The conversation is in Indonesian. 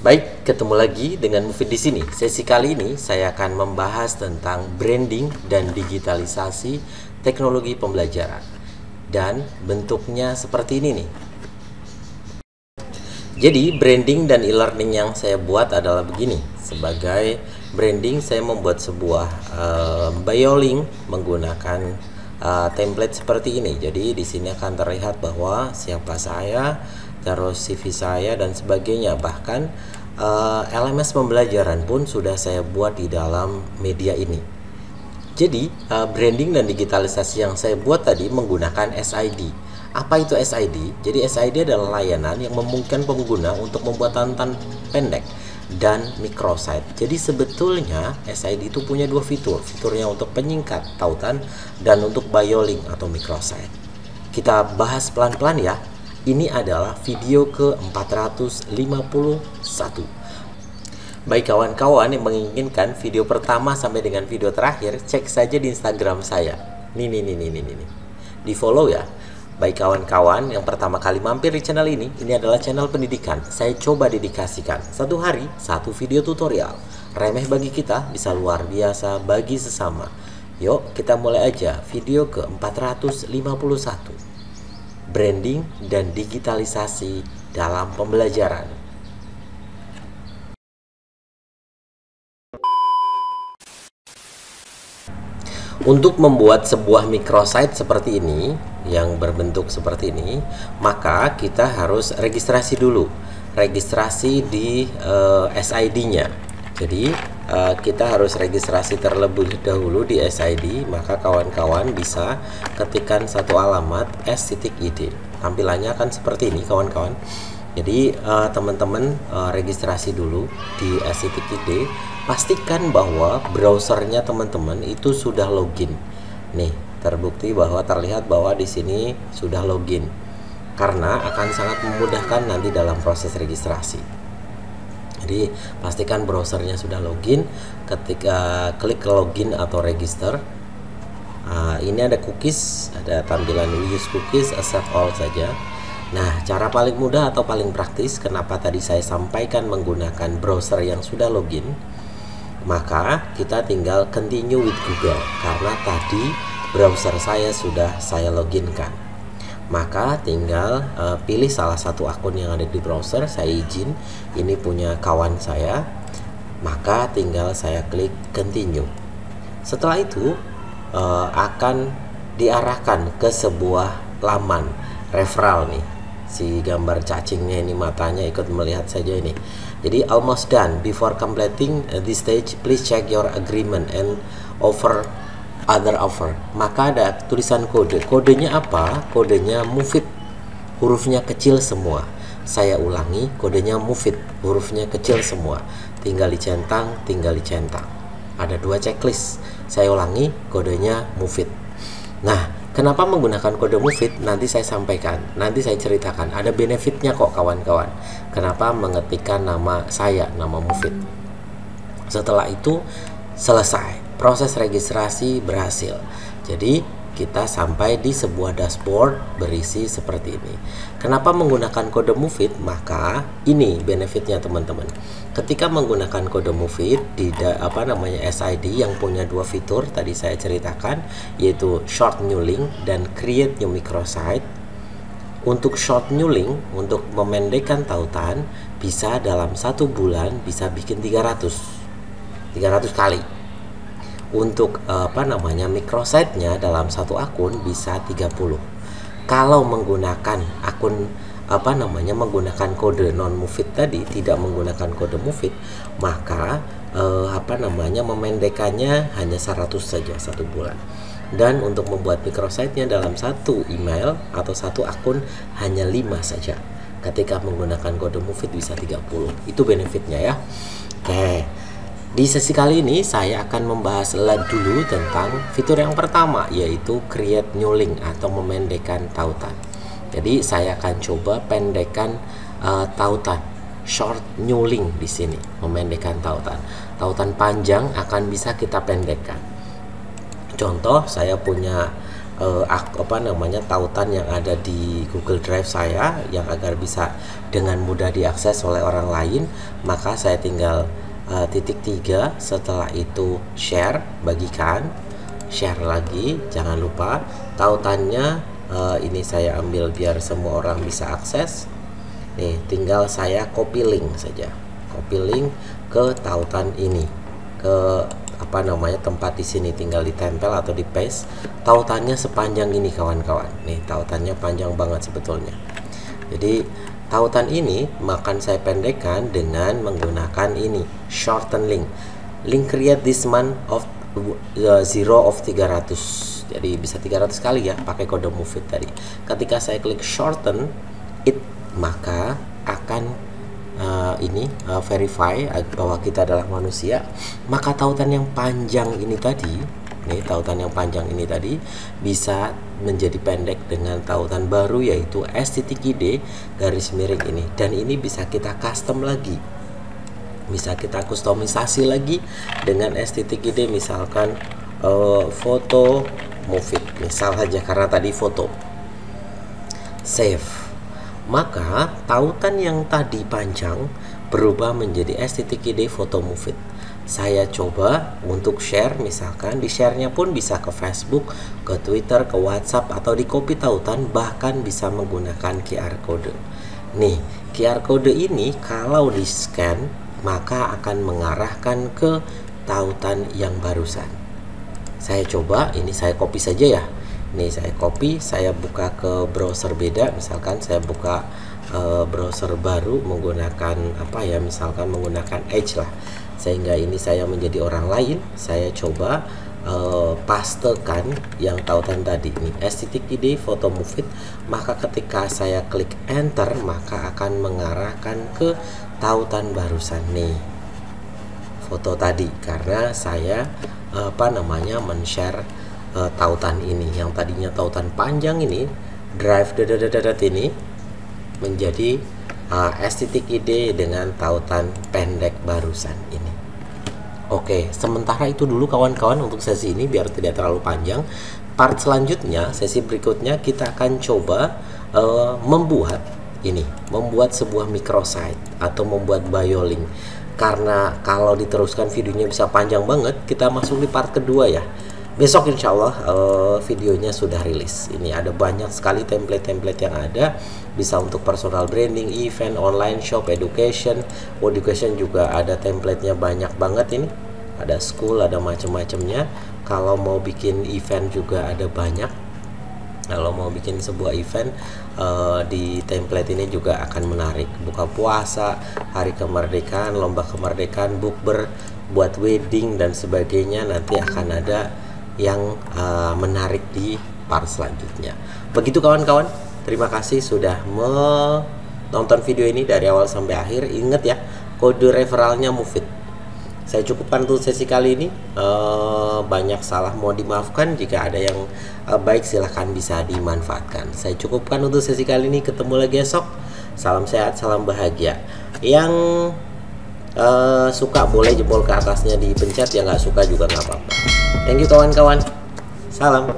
Baik, ketemu lagi dengan Mufid di sini. Sesi kali ini saya akan membahas tentang branding dan digitalisasi teknologi pembelajaran. Dan bentuknya seperti ini nih. Jadi, branding dan e-learning yang saya buat adalah begini. Sebagai branding, saya membuat sebuah bio link menggunakan template seperti ini. Jadi, di sini akan terlihat bahwa siapa saya, terus CV saya dan sebagainya. Bahkan LMS pembelajaran pun sudah saya buat di dalam media ini. Jadi branding dan digitalisasi yang saya buat tadi menggunakan SID. Apa itu SID? Jadi SID adalah layanan yang memungkinkan pengguna untuk membuat tautan pendek dan microsite. Jadi sebetulnya SID itu punya dua fitur. Fiturnya untuk penyingkat tautan dan untuk bio link atau microsite. Kita bahas pelan-pelan ya. Ini adalah video ke-451. Baik kawan-kawan yang menginginkan video pertama sampai dengan video terakhir, cek saja di Instagram saya. Nih. Di follow ya. Baik kawan-kawan yang pertama kali mampir di channel ini adalah channel pendidikan. Saya coba dedikasikan satu hari satu video tutorial. Remeh bagi kita, bisa luar biasa bagi sesama. Yuk kita mulai aja video ke-451. Branding dan digitalisasi dalam pembelajaran. Untuk membuat sebuah microsite seperti ini, yang berbentuk seperti ini, maka kita harus registrasi dulu. Registrasi di SID-nya. Jadi, kita harus registrasi terlebih dahulu di SID, maka kawan-kawan bisa ketikkan satu alamat s.id. Tampilannya akan seperti ini kawan-kawan. Jadi teman-teman registrasi dulu di s.id. Pastikan bahwa browsernya teman-teman itu sudah login. Nih, terbukti bahwa terlihat bahwa di sini sudah login. Karena akan sangat memudahkan nanti dalam proses registrasi. Jadi pastikan browsernya sudah login. Ketika klik login atau register, ini ada cookies, ada tampilan we use cookies, accept all saja. Nah, cara paling mudah atau paling praktis, kenapa tadi saya sampaikan menggunakan browser yang sudah login, maka kita tinggal continue with Google, karena tadi browser saya sudah saya loginkan. Maka tinggal pilih salah satu akun yang ada di browser, saya izin, ini punya kawan saya, maka tinggal saya klik continue. Setelah itu akan diarahkan ke sebuah laman referral nih. Si gambar cacingnya ini, matanya ikut melihat saja ini. Jadi almost done. Before completing this stage, please check your agreement and other offer. Maka ada tulisan kode. Kodenya apa? Kodenya Mufid. Hurufnya kecil semua. Saya ulangi, kodenya Mufid. Hurufnya kecil semua. Tinggal dicentang. Ada dua checklist. Saya ulangi, kodenya Mufid. Nah, kenapa menggunakan kode Mufid? Nanti saya sampaikan. Nanti saya ceritakan. Ada benefitnya kok kawan-kawan. Kenapa mengetikkan nama saya, nama Mufid. Setelah itu selesai. Proses registrasi berhasil. Jadi kita sampai di sebuah dashboard berisi seperti ini. Kenapa menggunakan kode Mufid? Maka ini benefitnya teman-teman. Ketika menggunakan kode Mufid di SID yang punya dua fitur tadi saya ceritakan, yaitu short new link dan create new microsite. Untuk short new link, untuk memendekkan tautan, bisa dalam 1 bulan bisa bikin 300 kali. Untuk microsite-nya dalam satu akun bisa 30. Kalau menggunakan akun menggunakan kode non Mufid tadi, tidak menggunakan kode Mufid, maka memendekkannya hanya 100 saja 1 bulan. Dan untuk membuat microsite-nya dalam satu email atau satu akun hanya 5 saja. Ketika menggunakan kode Mufid bisa 30. Itu benefitnya ya. Oke. Di sesi kali ini saya akan membahas dulu tentang fitur yang pertama, yaitu create new link atau memendekkan tautan. Jadi saya akan coba pendekkan tautan, short new link di sini, memendekkan tautan. Tautan panjang akan bisa kita pendekkan. Contoh, saya punya tautan yang ada di Google Drive saya, yang agar bisa dengan mudah diakses oleh orang lain, maka saya tinggal titik 3, setelah itu share, bagikan, share lagi, jangan lupa tautannya ini saya ambil biar semua orang bisa akses. Nih, tinggal saya copy link saja, copy link ke tautan ini, ke tempat di sini, tinggal ditempel atau di paste. Tautannya sepanjang ini kawan-kawan. Nih, tautannya panjang banget sebetulnya. Jadi tautan ini makan saya pendekkan dengan menggunakan ini, shorten link. Link create this month of 0 of 300. Jadi bisa 300 kali ya pakai kode move it tadi. Ketika saya klik shorten it, maka akan verify bahwa kita adalah manusia. Maka tautan yang panjang ini tadi, bisa menjadi pendek dengan tautan baru, yaitu s.id garis miring ini. Dan ini bisa kita custom lagi, bisa kita kustomisasi lagi dengan s.id, misalkan foto move it, misal saja karena tadi foto. Save. Maka tautan yang tadi panjang berubah menjadi s.id foto move it. Saya coba untuk share, misalkan di share-nya pun bisa ke Facebook, ke Twitter, ke WhatsApp, atau di copy tautan, bahkan bisa menggunakan QR code. Nih, QR code ini kalau di scan maka akan mengarahkan ke tautan yang barusan. Saya coba, ini saya copy saja ya. Nih, saya copy, saya buka ke browser beda, misalkan saya buka browser baru menggunakan misalkan menggunakan Edge lah, sehingga ini saya menjadi orang lain. Saya coba pastekan yang tautan tadi, ini s.id foto move it. Maka ketika saya klik enter, maka akan mengarahkan ke tautan barusan nih, foto tadi, karena saya men-share tautan ini. Yang tadinya tautan panjang ini, drive ini menjadi s.id dengan tautan pendek barusan ini. Oke, sementara itu dulu kawan-kawan untuk sesi ini biar tidak terlalu panjang. Part selanjutnya, sesi berikutnya, kita akan coba membuat sebuah microsite atau membuat biolink. Karena kalau diteruskan videonya bisa panjang banget, kita masuk di part kedua ya. Besok insya Allah videonya sudah rilis. Ini ada banyak sekali template-template yang ada. Bisa untuk personal branding, event, online shop, education juga ada templatenya banyak banget ini. Ada school, ada macam-macamnya. Kalau mau bikin event juga ada banyak. Kalau mau bikin sebuah event di template ini juga akan menarik. Buka puasa, hari kemerdekaan, lomba kemerdekaan, bukber, buat wedding dan sebagainya. Nanti akan ada yang menarik di part selanjutnya. Begitu kawan-kawan, terima kasih sudah menonton video ini dari awal sampai akhir. Ingat ya, kode referralnya Move It. Saya cukupkan untuk sesi kali ini. Banyak salah mau dimaafkan. Jika ada yang baik silahkan bisa dimanfaatkan. Saya cukupkan untuk sesi kali ini. Ketemu lagi esok. Salam sehat, salam bahagia. Yang suka boleh jempol ke atasnya dipencet, yang nggak suka juga nggak apa-apa. Thank you kawan-kawan. Salam.